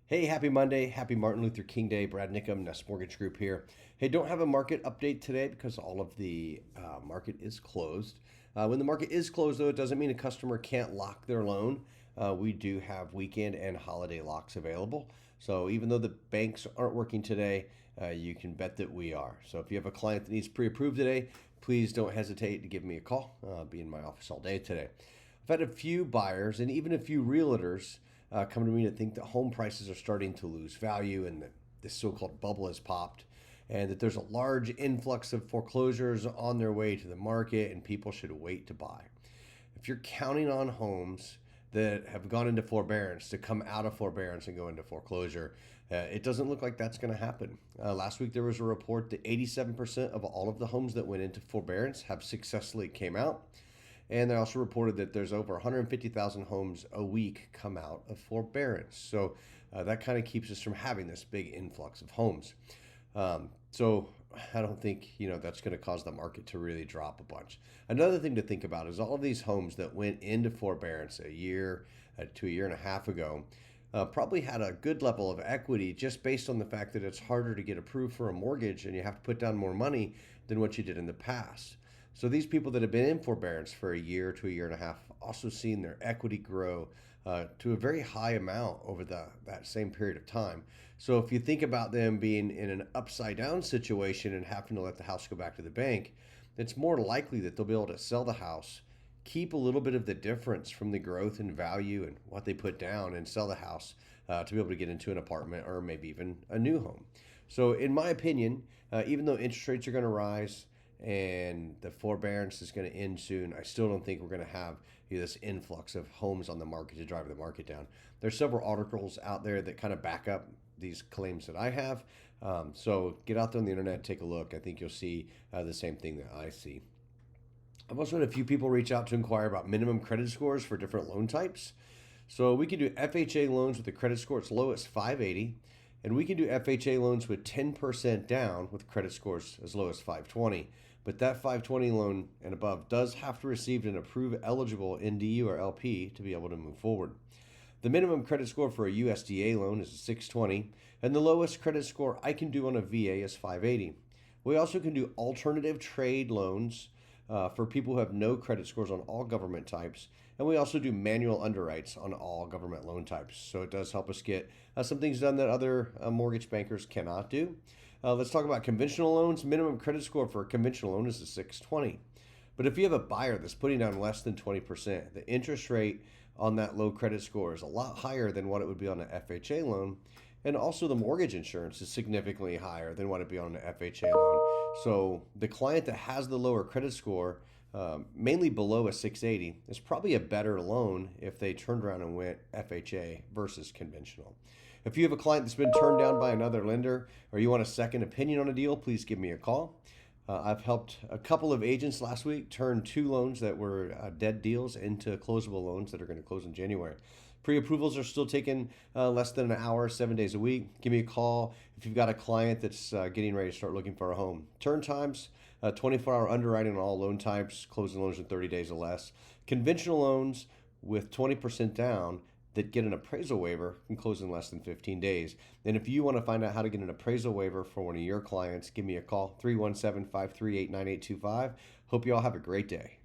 Hey, happy Monday. Happy Martin Luther King Day. Brad Niccum, Nest Mortgage Group here. Hey, don't have a market update today because all of the market is closed. When the market is closed, though, it doesn't mean a customer can't lock their loan. We do have weekend and holiday locks available. So even though the banks aren't working today, you can bet that we are. So if you have a client that needs pre-approved today, please don't hesitate to give me a call. I'll be in my office all day today. I've had a few buyers and even a few realtors come to me to think that home prices are starting to lose value and that this so-called bubble has popped and that there's a large influx of foreclosures on their way to the market and people should wait to buy. If you're counting on homes that have gone into forbearance to come out of forbearance and go into foreclosure, it doesn't look like that's going to happen. Last week there was a report that 87% of all of the homes that went into forbearance have successfully came out. And they also reported that there's over 150,000 homes a week come out of forbearance. So that kind of keeps us from having this big influx of homes. So I don't think that's going to cause the market to really drop a bunch. Another thing to think about is all of these homes that went into forbearance a year to a year and a half ago probably had a good level of equity just based on the fact that it's harder to get approved for a mortgage and you have to put down more money than what you did in the past. So these people that have been in forbearance for a year to a year and a half also seen their equity grow to a very high amount over that same period of time. So if you think about them being in an upside down situation and having to let the house go back to the bank, it's more likely that they'll be able to sell the house, keep a little bit of the difference from the growth in value and what they put down, and sell the house to be able to get into an apartment or maybe even a new home. So in my opinion, even though interest rates are going to rise, and the forbearance is going to end soon, I still don't think we're going to have this influx of homes on the market to drive the market down. There's several articles out there that kind of back up these claims that I have. So get out there on the internet, take a look. I think you'll see the same thing that I see. I've also had a few people reach out to inquire about minimum credit scores for different loan types. So we can do FHA loans with a credit score as low as 580, and we can do FHA loans with 10% down with credit scores as low as 520. But that 520 loan and above does have to receive an approved eligible NDU or LP to be able to move forward. The minimum credit score for a USDA loan is a 620, and the lowest credit score I can do on a VA is 580. We also can do alternative trade loans for people who have no credit scores on all government types. And we also do manual underwrites on all government loan types. So it does help us get some things done that other mortgage bankers cannot do. Let's talk about conventional loans. Minimum credit score for a conventional loan is a 620. But if you have a buyer that's putting down less than 20%, the interest rate on that low credit score is a lot higher than what it would be on an FHA loan. And also the mortgage insurance is significantly higher than what it'd be on an FHA loan. So the client that has the lower credit score, mainly below a 680, is probably a better loan if they turned around and went FHA versus conventional. If you have a client that's been turned down by another lender or you want a second opinion on a deal, please give me a call. I've helped a couple of agents last week turn 2 loans that were dead deals into closable loans that are going to close in January. Pre-approvals are still taking less than an hour, 7 days a week. Give me a call if you've got a client that's getting ready to start looking for a home. Turn times, 24-hour underwriting on all loan types, closing loans in 30 days or less. Conventional loans with 20% down that get an appraisal waiver can close in less than 15 days. And if you want to find out how to get an appraisal waiver for one of your clients, give me a call, 317-538-9825. Hope you all have a great day.